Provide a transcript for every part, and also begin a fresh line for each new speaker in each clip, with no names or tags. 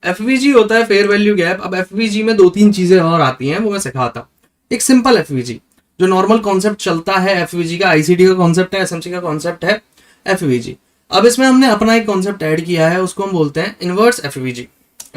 FVG होता है fair value gap. अब एफवीजी में 2-3 चीजें और आती हैं, वो मैं सिखाता हूँ। एक सिंपल एफवीजी, जो नॉर्मल कॉन्सेप्ट चलता है एफवीजी का, आईसीटी का कॉन्सेप्ट है, एसएमसी का कॉन्सेप्ट है एफवीजी। अब इसमें हमने अपना एक कॉन्सेप्ट ऐड किया है, उसको हम बोलते हैं इनवर्स एफवीजी।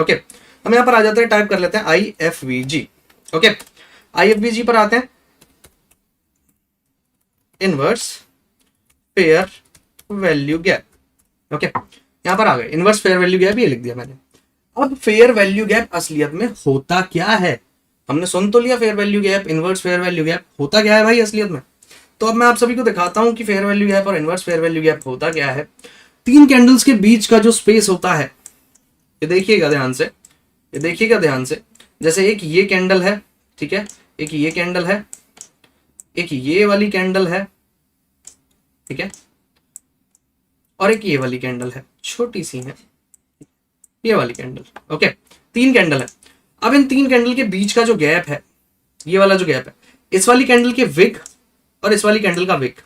ओके, हम यहाँ पर आ जाते हैं, टाइप कर लेते हैं I F we ji. Okay, I F we जी पर आते हैं, inverse fair value gap. Okay, यहां पर आ गए इनवर्स फेयर वैल्यू गैप, ये लिख दिया मैंने। अब फेयर वैल्यू गैप असलियत में होता क्या है? हमने सुन तो लिया fair value gap, inverse fair value gap, होता क्या है भाई असलियत में? तो अब मैं आप सभी को दिखाता हूं कि फेयर वैल्यू गैप और इनवर्स फेयर वैल्यू गैप होता क्या है। 3 कैंडल्स के बीच का जो स्पेस होता है, ये देखिएगा ध्यान से, ये देखिएगा ध्यान से। जैसे एक ये कैंडल है, ठीक है, एक ये कैंडल है, एक ये वाली कैंडल है, ठीक है, और एक ये वाली कैंडल है, छोटी सी है ये वाली कैंडल। ओके, 3 कैंडल है। अब इन 3 कैंडल के बीच का जो गैप है, ये वाला जो गैप है, इस वाली कैंडल के विक और इस वाली कैंडल का विक,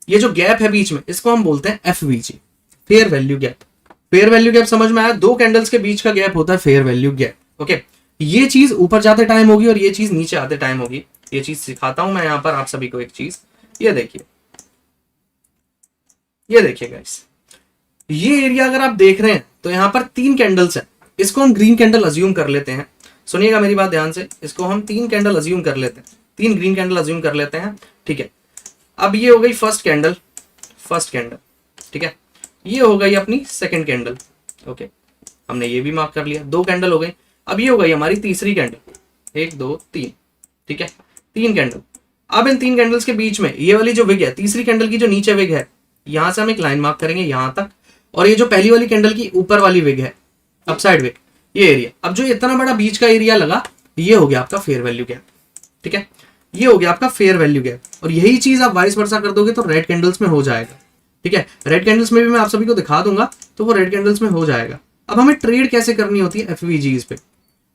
ये जो गैप है बीच में, इसको हम बोलते हैं FVG, fair value gap. Fair value gap समझ में आया? 2 कैंडल्स के बीच का गैप होता है फेयर वैल्यू गैप। ओके, ये चीज ऊपर जाते टाइम होगी और ये चीज नीचे आते टाइम होगी। ये चीज सिखाता हूं मैं यहां पर आप सभी को एक चीज, ये देखिए, ये देखिए गाइस, ये एरिया अगर आप देख रहे हैं तो यहां पर 3 कैंडल्स हैं, इसको हम ग्रीन कैंडल अज्यूम कर लेते हैं। सुनिएगा मेरी बात ध्यान से, इसको हम 3 कैंडल अज्यूम कर लेते हैं, 3 ग्रीन कैंडल अज्यूम कर लेते हैं, ठीक है। अब ये हो गई फर्स्ट कैंडल, फर्स्ट कैंडल, ठीक है, ये हो गई अपनी सेकंड कैंडल। ओके, हमने ये भी मार्क कर लिया, 2 कैंडल हो गई। अब ये हो गई हमारी तीसरी कैंडल, 1 2 3, ठीक है, 3 कैंडल। अब इन 3 कैंडल्स के बीच में ये वाली जो विग है, तीसरी कैंडल की जो नीचे विग है, यहां से हम एक लाइन मार्क करेंगे यहां तक, और ये जो पहली वाली कैंडल की ऊपर वाली विग है, अपसाइड विग, ये एरिया। अब जो इतना बड़ा बीच का एरिया लगा, ये हो गया आपका फेयर वैल्यू गैप, ठीक है, ये हो गया आपका फेयर वैल्यू गैप। और यही चीज आप वाइस वर्सा कर दोगे तो रेड कैंडल्स में हो जाएगा, ठीक है। रेड कैंडल्स में भी मैं आप सभी को दिखा दूंगा, तो वो रेड कैंडल्स में हो जाएगा। अब हमें ट्रेड कैसे करनी होती है एफवीजीज पे,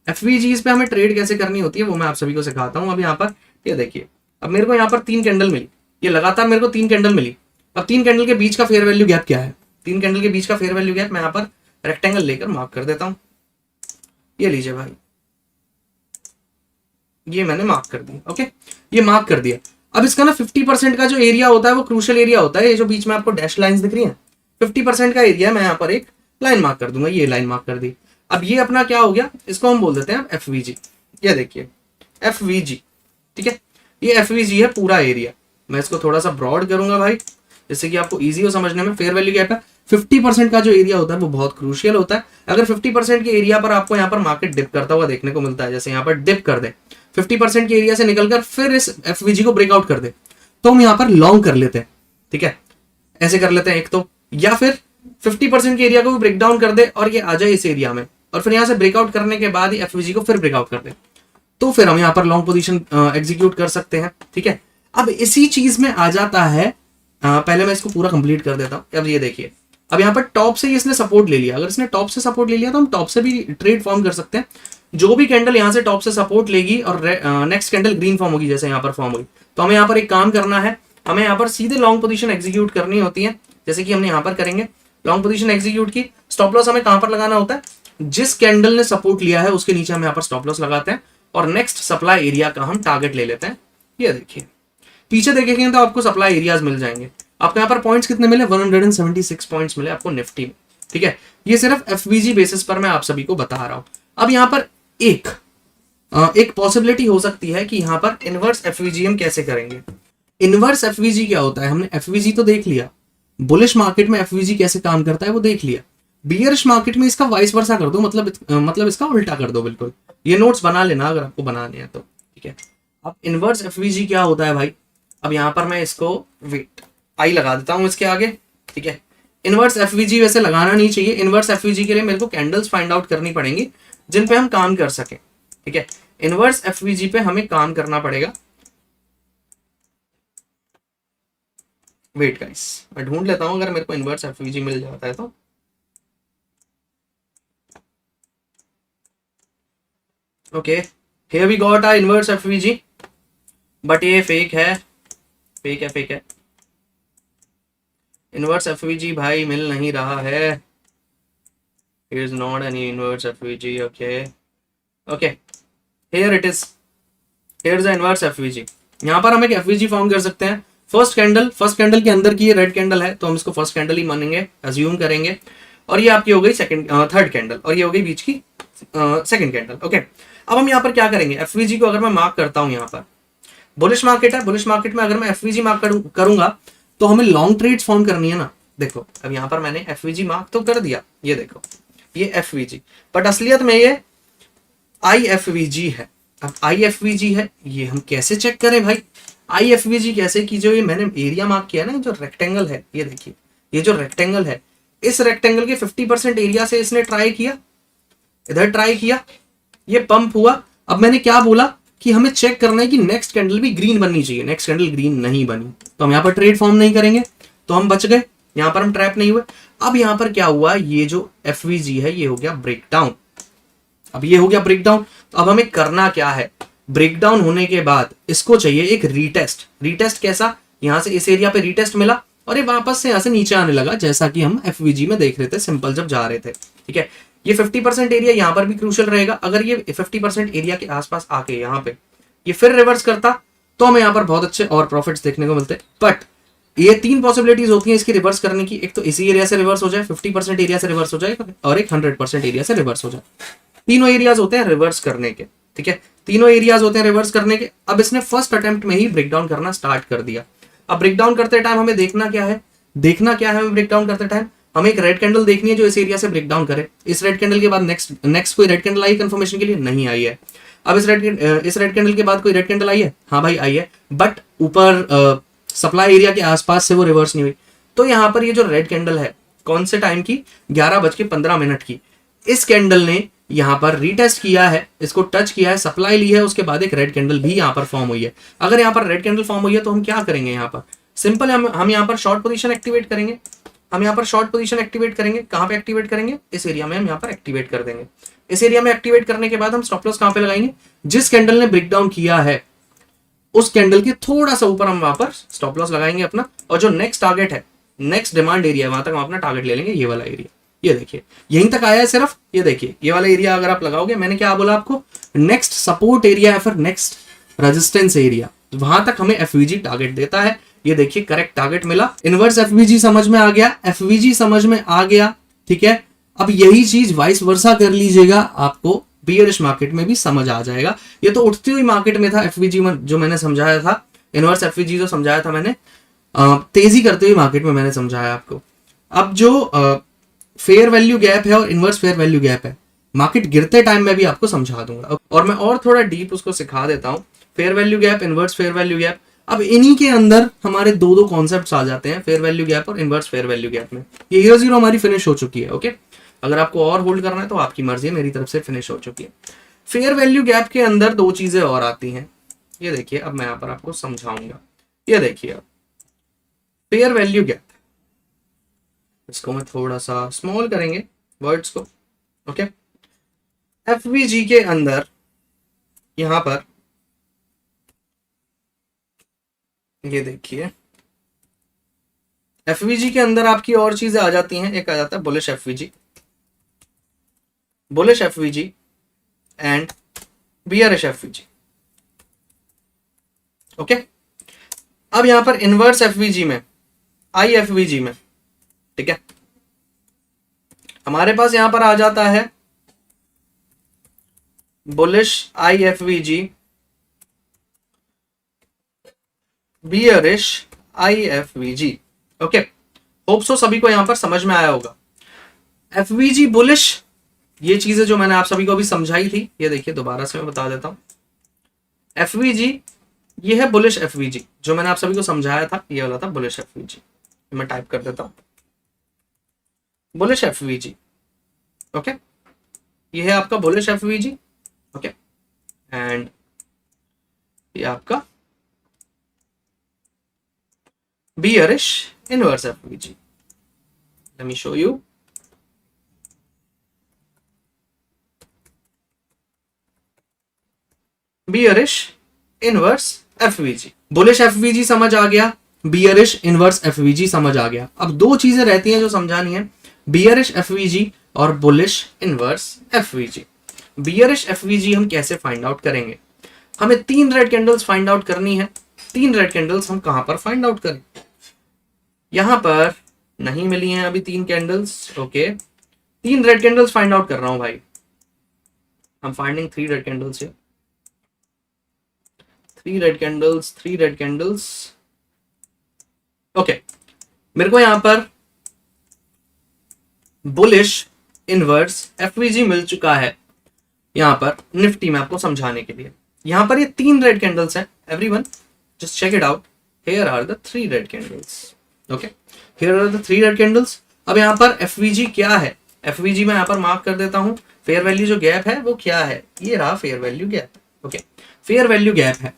एफवीजीज पे हमें ट्रेड कैसे करनी होती है वो मैं आप सभी को सिखाता हूं। अब यहाँ पर ये देखिए, अब मेरे को यहाँ पर 3 कैंडल मिली, ये लगातार मेरे को 3 कैंडल मिली। अब 3 कैंडल के बीच का फेयर वैल्यू गैप क्या है? 3 कैंडल के बीच का फेयर वैल्यू गैप मैं यहाँ पर रेक्टेंगल लेकर मार्क कर देता हूं। ये लीजिए भाई, ये मैंने मार्क कर दिया। ओके, ये मार्क कर दिया। अब इसका ना 50% का जो एरिया होता है वो क्रूशियल एरिया होता है, ये जो बीच में आपको डैश लाइंस दिख रही हैं, 50% का एरिया मैं यहाँ पर एक लाइन मार्क कर दूंगा, ये लाइन मार्क कर दी। अब ये अपना क्या हो गया, इसको हम बोल देते हैं एफवीजी। ये देखिए एफवीजी, ठीक है, ये एफवीजी है पूरा एरिया। मैं इसको थोड़ा सा ब्रॉड करूंगा भाई, जिससे कि आपको इजी हो समझने में। फेयर वैल्यू गैप है, 50% का जो एरिया होता है वो बहुत क्रूशियल होता है। अगर 50% के एरिया पर आपको यहाँ पर मार्केट डिप करता हुआ देखने को मिलता है, जैसे यहाँ पर डिप कर दे 50% के एरिया से निकलकर फिर इस एफवीजी को ब्रेकआउट कर दे, तो हम यहाँ पर लॉन्ग कर लेते हैं, ठीक है, ऐसे कर लेते हैं एक तो, या फिर 50% के एरिया को भी ब्रेक डाउन कर दे और ये आ जाए इस एरिया में, और फिर यहाँ से ब्रेकआउट करने के बाद ही एफवीजी को फिर ब्रेकआउट कर दे, तो फिर हम यहाँ पर लॉन्ग पोजीशन एग्जीक्यूट कर सकते हैं, ठीक है। अब इसी चीज में आ जाता है, पहले मैं इसको पूरा कंप्लीट कर देता हूं। अब ये देखिए, अब यहाँ पर टॉप से इसने सपोर्ट ले लिया, अगर इसने टॉप से सपोर्ट ले लिया तो हम टॉप से भी ट्रेड फॉर्म कर सकते हैं। जो भी कैंडल यहाँ से टॉप से सपोर्ट लेगी और नेक्स्ट कैंडल ग्रीन फॉर्म होगी, जैसे यहाँ पर फॉर्म हुई, तो हमें यहाँ पर एक काम करना है, हमें यहाँ पर सीधे लॉन्ग पोजीशन एग्जीक्यूट करनी होती है, जैसे कि हमने यहाँ पर करेंगे। लॉन्ग पोजीशन एग्जीक्यूट की, स्टॉप लॉस हमें कहां पर लगाना होता है, जिस कैंडल ने सपोर्ट लिया है उसके नीचे हम यहाँ पर स्टॉप लॉस लगाते हैं, और नेक्स्ट सप्लाई एरिया का हम टारगेट ले लेते हैं। ये देखिए, पीछे देखेंगे तो आपको सप्लाई एरियाज मिल जाएंगे। आपको यहाँ पर पॉइंट्स कितने मिले, 176 पॉइंट्स मिले आपको निफ्टी में, ठीक है। ये सिर्फ एफवीजी बेसिस पर मैं आप सभी को बता रहा हूं। अब यहाँ पर एक पॉसिबिलिटी हो सकती है कि यहाँ पर इनवर्स एफवीजी हम कैसे करेंगे। इनवर्स एफवीजी क्या होता है, हमने एफवीजी तो देख लिया, बुलिश मार्केट में एफवीजी कैसे काम करता है वो देख लिया, बियरिश मार्केट में इसका वाइस वर्सा कर दो, मतलब इसका उल्टा कर दो बिल्कुल। ये नोट्स बना लेना अगर आपको बनाने हैं तो, ठीक है। अब इनवर्स एफवीजी क्या होता है भाई, अब यहाँ पर मैं इसको वेट आई लगा देता हूं इसके आगे, ठीक है। इनवर्स एफवीजी वैसे लगाना नहीं चाहिए, इनवर्स एफवीजी के लिए मेरे को कैंडल्स फाइंड आउट करनी पड़ेंगी जिन पे हम काम कर सके, ठीक है। इनवर्स एफवीजी पे हमें काम करना पड़ेगा। वेट गाइस, मैं ढूंढ लेता हूं अगर मेरे को इनवर्स एफवीजी मिल जाता है तो। Okay, here we got our inverse FVG, but ये फेक है, फेक है, फेक है। इनवर्स एफवीजी भाई मिल नहीं रहा है, Here is not any inverse FVG. Okay, here it is. Here is the inverse FVG. यहाँ पर हम एक FVG फॉर्म कर सकते हैं. फर्स्ट कैंडल के अंदर की ये रेड कैंडल है, तो हम इसको फर्स्ट कैंडल ही मानेंगे, अज्यूम करेंगे. और ये आपकी हो गई थर्ड कैंडल, और ये हो गई बीच की सेकंड कैंडल. ओके, अब हम यहाँ पर क्या करेंगे, एफवीजी को अगर मैं मार्क करता हूँ, यहाँ पर बुलिश मार्केट है, बुलिश मार्केट में अगर मैं एफवीजी मार्क करूंगा तो हमें लॉन्ग ट्रेड्स फॉर्म करनी है ना. देखो अब यहाँ पर मैंने एफवीजी मार्क तो कर दिया, ये देखो ये एफवीजी, बट असलियत में ये आईएफवीजी है. अब आईएफवीजी है, ये हम कैसे चेक करें भाई, आईएफवीजी कैसे की, जो ये मैंने एरिया मार्क किया ना, जो रेक्टेंगल है, ये देखिए ये जो रेक्टेंगल है, इस रेक्टेंगल के 50% एरिया से इसने ट्राई किया, इधर ट्राई किया, ये पंप हुआ. अब मैंने क्या बोला कि हमें चेक करना है कि नेक्स्ट कैंडल भी ग्रीन बननी चाहिए. नेक्स्ट कैंडल ग्रीन नहीं बनी तो हम यहाँ पर ट्रेड फॉर्म नहीं करेंगे, तो हम बच गए, यहाँ पर हम ट्रैप नहीं हुए. अब यहाँ पर क्या हुआ, ये जो एफवीजी है ये हो गया ब्रेकडाउन. अब ये हो गया ब्रेकडाउन, तो अब हमें करना क्या है, ब्रेकडाउन होने के बाद इसको चाहिए एक रीटेस्ट. रीटेस्ट कैसा, यहाँ से इस एरिया पे रीटेस्ट मिला और ये वापस से यहाँ से नीचे आने लगा, जैसा कि हम एफवीजी में देख रहे थे सिंपल जब जा रहे थे. ठीक है, ये 50% एरिया यहाँ पर भी क्रूशियल रहेगा. अगर ये 50% एरिया के आसपास आके यहाँ पे ये फिर रिवर्स करता तो हमें यहाँ पर बहुत अच्छे और प्रॉफिट्स देखने को मिलते. बट ये 3 पॉसिबिलिटीज होती हैं इसकी रिवर्स करने की. एक तो इसी एरिया से रिवर्स हो जाए, 50% एरिया से रिवर्स हो जाए, और एक 100% एरिया से रिवर्स हो जाए. तीनों एरियाज होते हैं रिवर्स करने के. ठीक है, तीनों एरियाज होते हैं रिवर्स करने के. अब इसने फर्स्ट अटेम्प्ट में ही ब्रेकडाउन करना स्टार्ट कर दिया. अब ब्रेकडाउन करते टाइम हमें देखना क्या है, हमें ब्रेकडाउन करते टाइम हमें एक रेड कैंडल देखनी है जो इस एरिया से ब्रेकडाउन करे. इस रेड कैंडल के बाद नेक्स्ट कोई रेड कैंडल आई कंफर्मेशन के लिए, नहीं आई है. अब इस रेड कैंडल के बाद कोई रेड कैंडल आई है, हाँ भाई आई है, बट ऊपर सप्लाई एरिया के आसपास से वो रिवर्स नहीं हुई. तो यहाँ पर ये जो रेड कैंडल है कौन से टाइम की, 11:15 की, इस कैंडल ने यहाँ पर रीटेस्ट किया है, इसको टच किया है, सप्लाई ली है, उसके बाद एक रेड कैंडल भी यहाँ पर फॉर्म हुई है. अगर यहाँ पर रेड कैंडल फॉर्म हुई है तो हम क्या करेंगे, यहाँ पर सिंपल हम यहाँ पर शॉर्ट पोजीशन एक्टिवेट करेंगे. कहाँ पे एक्टिवेट करेंगे, इस एरिया में हम यहाँ पर एक्टिवेट कर देंगे. इस एरिया में एक्टिवेट करने के बाद हम स्टॉप लॉस कहाँ पे लगाएंगे, जिस कैंडल ने ब्रेकडाउन किया है उस कैंडल के थोड़ा सा ऊपर हम वहां पर स्टॉप लॉस लगाएंगे अपना. और जो नेक्स्ट टारगेट है, नेक्स्ट डिमांड एरिया, वहां तक हम अपना टारगेट ले लेंगे, ये वाला एरिया. ये देखिए यहीं तक आया है सिर्फ, ये देखिए ये वाला एरिया अगर आप लगाओगे, मैंने क्या बोला आपको, नेक्स्ट सपोर्ट एरिया या फिर नेक्स्ट रेजिस्टेंस एरिया, वहां तक हमें एफवीजी टारगेट देता है. ये देखिए करेक्ट टारगेट मिला. इनवर्स एफवीजी समझ में आ गया, एफवीजी समझ में आ गया. ठीक है, अब यही चीज वाइस वर्सा कर लीजिएगा, आपको बियरिश मार्केट में भी समझ आ जाएगा. ये तो उठती हुई मार्केट में था एफवीजी जो मैंने समझाया था, इनवर्स एफवीजी जो समझाया था मैंने, तेजी करते हुए मार्केट में मैंने समझाया आपको. अब जो फेयर वैल्यू गैप है और इनवर्स फेयर वैल्यू गैप है, मार्केट गिरते टाइम में भी आपको समझा दूंगा, और मैं और थोड़ा डीप उसको सिखा देता हूँ. Fair value gap, inverse fair value gap, अब इन्हीं के अंदर हमारे दो कॉन्सेप्ट्स आ जाते हैं, फेयर वैल्यू गैप और इनवर्स फेयर वैल्यू गैप में. ये 0-0 हमारी फिनिश हो चुकी है. ओके, अगर आपको और होल्ड करना है तो आपकी मर्जी है, मेरी तरफ से फिनिश हो चुकी है. फेयर वैल्यू गैप के अंदर दो चीजें और आती हैं, ये देखिए. अब मैं यहाँ पर आपको समझाऊंगा. ये देखिए अब फेयर वैल्यू गैप, इसको मैं थोड़ा सा स्मॉल करेंगे वर्ड्स को. ओके, एफवीजी के अंदर यहां पर ये देखिए, एफवीजी के अंदर आपकी और चीजें आ जाती हैं. एक आ जाता है bullish FVG and bearish FVG. Okay, अब यहां पर इनवर्स एफवीजी में, आईएफवीजी में, ठीक है, हमारे पास यहां पर आ जाता है bullish IFVG, bearish IFVG. Okay, hope so सभी को यहां पर समझ में आया होगा. एफवीजी बुलिश, ये चीजें जो मैंने आप सभी को अभी समझाई थी, ये देखिए दोबारा से मैं बता देता हूं. एफवीजी ये है बुलिश एफवीजी, जो मैंने आप सभी को समझाया था, ये वाला था बुलिश एफवीजी. मैं टाइप कर देता हूं, बुलिश एफवीजी. ओके, ये है आपका बुलिश एफवीजी. ओके, एंड ये आपका bearish inverse FVG. Let me show you. Bearish inverse FVG. Bullish FVG समझ आ गया, बियरिश इनवर्स एफवीजी समझ आ गया. अब दो चीजें रहती हैं जो समझानी है. बियरिश एफवीजी और bullish inverse FVG. Bearish FVG हम कैसे फाइंड आउट करेंगे? हमें 3 रेड कैंडल्स फाइंड आउट करनी है। 3 रेड कैंडल्स हम कहां पर फाइंड आउट करें? यहां पर नहीं मिली हैं अभी 3 candles. Okay, 3 red candles find out कर रहा हूं भाई। I am finding 3 red candles here. 3 red candles, 3 red candles. Okay, मेरे को यहां पर बुलिश इनवर्स एफवीजी मिल चुका है यहां पर निफ्टी में आपको समझाने के लिए। यहां पर ये 3 रेड कैंडल्स हैं everyone, just check it out. Here are the 3 red candles. Okay, here are the 3 red candles. अब यहां पर एफवीजी क्या है? एफवीजी में यहां पर मार्क कर देता हूं। फेयर वैल्यू जो गैप है वो क्या है? ये रहा fair value gap. Okay, fair value gap है।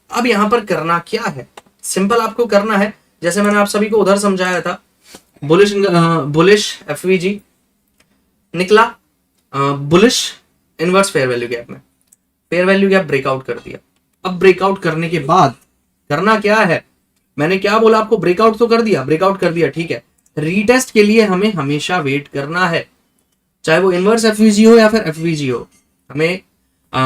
अब यहां पर करना क्या है? सिंपल आपको करना है, जैसे मैंने आप सभी को उधर समझाया था। बुलिश एफवीजी निकला bullish inverse fair value gap में, फेयर वैल्यू गैप ब्रेकआउट कर दिया। अब ब्रेकआउट करने के बाद करना क्या है? मैंने क्या बोला आपको? ब्रेकआउट तो कर दिया, ब्रेकआउट कर दिया, ठीक है। रीटेस्ट के लिए हमें हमेशा वेट करना है, चाहे वो इनवर्स एफवीजी हो या फिर एफवीजी हो, हमें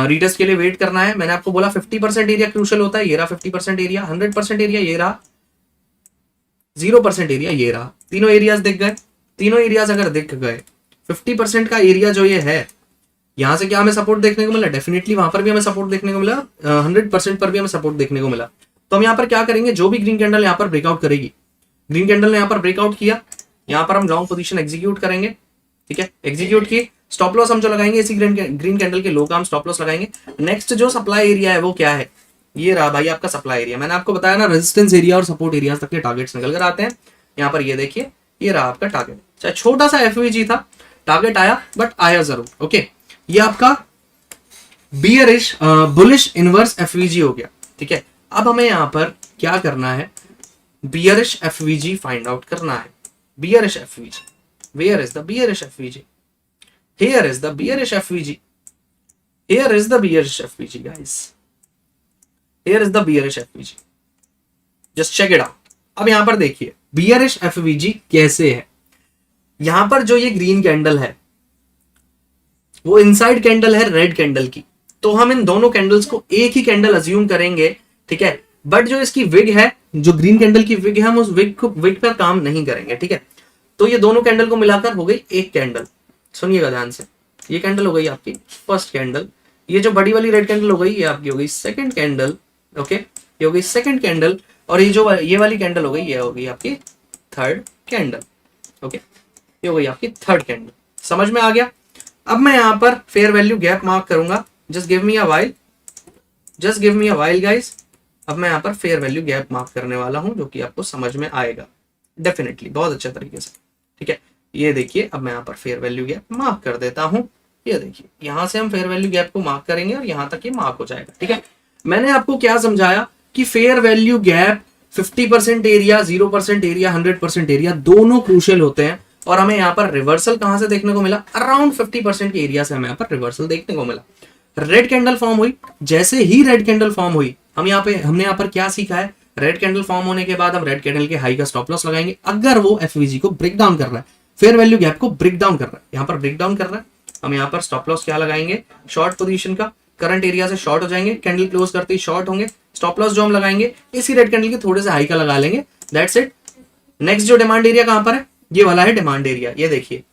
रीटेस्ट के लिए वेट करना है। मैंने आपको बोला 50% एरिया क्रूशल होता है, ये रहा 50% एरिया, 100% एरिया ये रहा, 0% एरिया ये रहा। तीनों एरियाज दिख गए। तीनों एरियाज अगर दिख गए, 50% का एरिया जो ये है, यहां से क्या हमें सपोर्ट देखने को मिला? डेफिनेटली वहां पर भी हमें सपोर्ट देखने को मिला, 100% पर भी हमें सपोर्ट देखने को मिला। तो हम यहाँ पर क्या करेंगे? जो भी ग्रीन कैंडल यहाँ पर ब्रेकआउट करेगी, ग्रीन कैंडल ने यहाँ पर ब्रेकआउट किया, यहाँ पर हम लॉन्ग पोजीशन एग्जीक्यूट करेंगे, ठीक है। एग्जीक्यूट की स्टॉप लॉस हम जो लगाएंगे इसी ग्रीन कैंडल के लो का हम स्टॉप लॉस लगाएंगे। नेक्स्ट जो सप्लाई एरिया है वो क्या है? ये रहा भाई आपका सप्लाई एरिया। मैंने आपको बताया ना, रेजिस्टेंस एरिया और सपोर्ट एरिया तक के टारगेट्स निकल कर आते हैं। यहाँ पर ये देखिए, ये रहा आपका टारगेट। चाहे छोटा सा एफवीजी था, टारगेट आया, बट आया जरूर। ओके, ये आपका बियरिश बुलिश इनवर्स एफवीजी हो गया, ठीक है। अब हमें यहां पर क्या करना है? बियरिश एफवीजी फाइंड आउट करना है। Bearish FVG, where is the bearish FVG? Here is the bearish FVG, here is the bearish FVG guys, here is the bearish FVG, just check it out. अब यहां पर देखिए bearish FVG कैसे है। यहां पर जो ये ग्रीन कैंडल है वो इनसाइड कैंडल है रेड कैंडल की, तो हम इन दोनों कैंडल्स को एक ही कैंडल अज्यूम करेंगे, ठीक है। बट जो इसकी विग है, जो ग्रीन कैंडल की विग है, हम उस विग पर काम नहीं करेंगे, ठीक है। तो ये दोनों कैंडल को मिलाकर हो गई एक कैंडल। सुनिएगा ध्यान से, ये कैंडल हो गई आपकी फर्स्ट कैंडल, ये जो बड़ी वाली रेड कैंडल हो गई ये आपकी हो गई सेकंड कैंडल। ओके, ये हो गई सेकंड कैंडल, और ये जो ये वाली कैंडल हो गई ये हो गई आपकी थर्ड कैंडल। ओके, ये हो गई आपकी थर्ड कैंडल। समझ में आ गया? अब मैं यहां पर फेयर वैल्यू गैप मार्क करूंगा। Just give me a while, just give me a while guys. अब मैं यहां पर फेयर वैल्यू गैप मार्क करने वाला हूं, जो कि आपको समझ में आएगा डेफिनेटली बहुत अच्छे तरीके से, ठीक है। ये देखिए, अब मैं यहां पर फेयर वैल्यू गैप मार्क कर देता हूं। ये देखिए, यहां से हम फेयर वैल्यू गैप को मार्क करेंगे और यहां तक ये मार्क हो जाएगा, ठीक है। मैंने आपको क्या समझाया कि fair value gap 50% area, 0% area, 100% area दोनों क्रूशियल होते हैं, और हमें यहाँ पर रिवर्सल कहां से देखने को मिला? अराउंड 50% के एरिया से हमें यहाँ पर रिवर्सल देखने को मिला। रेड कैंडल फॉर्म हुई, जैसे ही रेड कैंडल फॉर्म हुई, हमने यहाँ पर क्या सीखा है? रेड कैंडल फॉर्म होने के बाद हम रेड कैंडल के हाई का स्टॉप लॉस लगाएंगे अगर वो एफवीजी को ब्रेक डाउन कर रहा है, फेयर वैल्यू गैप को ब्रेक डाउन कर रहा है, यहाँ पर ब्रेक डाउन कर रहा है। हम यहाँ पर स्टॉप लॉस क्या लगाएंगे? शॉर्ट पोजीशन का, करंट एरिया से शॉर्ट हो जाएंगे, कैंडल क्लोज करते ही शॉर्ट होंगे। स्टॉप लॉस जो हम लगाएंगे इसी रेड कैंडल के थोड़े से हाई का लगा लेंगे, दैट्स इट। नेक्स्ट जो डिमांड एरिया कहां पर है? ये वाला है डिमांड एरिया। ये देखिए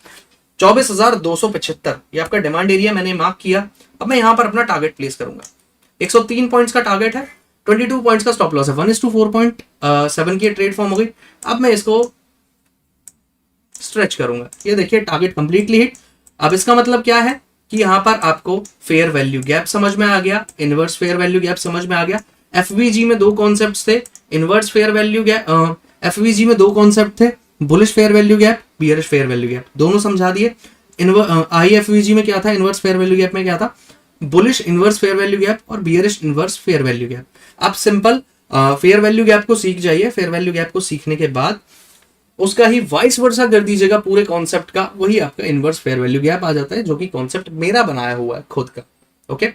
24,275 ये आपका डिमांड एरिया मैंने मार्क किया। अब मैं यहां पर अपना टारगेट प्लेस करूंगा। 103 पॉइंट्स का टारगेट है, 22 पॉइंट्स का स्टॉप लॉस है, 1:4.7 की ट्रेड फॉर्म हो गई। अब मैं इसको स्ट्रेच करूंगा। ये देखिए टारगेट कंप्लीटली हिट। अब इसका मतलब क्या है कि यहां पर आपको फेयर वैल्यू गैप समझ में आ गया, इनवर्स फेयर वैल्यू गैप समझ में आ गया। एफवीजी में दो कॉन्सेप्ट्स थे, inverse fair value gap, FVG में दो कॉन्सेप्ट थे, bullish fair value gap, bearish fair value gap, दोनों समझा दिए। आईएफवीजी में क्या था? इनवर्स फेयर वैल्यू गैप में क्या था? Bullish inverse fair value gap और bearish inverse fair value gap. आप सिंपल फेयर वैल्यू गैप को सीख जाइए। फेयर वैल्यू गैप को सीखने के बाद उसका ही वाइस वर्सा कर दीजिएगा पूरे कॉन्सेप्ट का, वही आपका इनवर्स फेयर वैल्यू गैप आ जाता है, जो कि कॉन्सेप्ट मेरा बनाया हुआ है खुद का। ओके।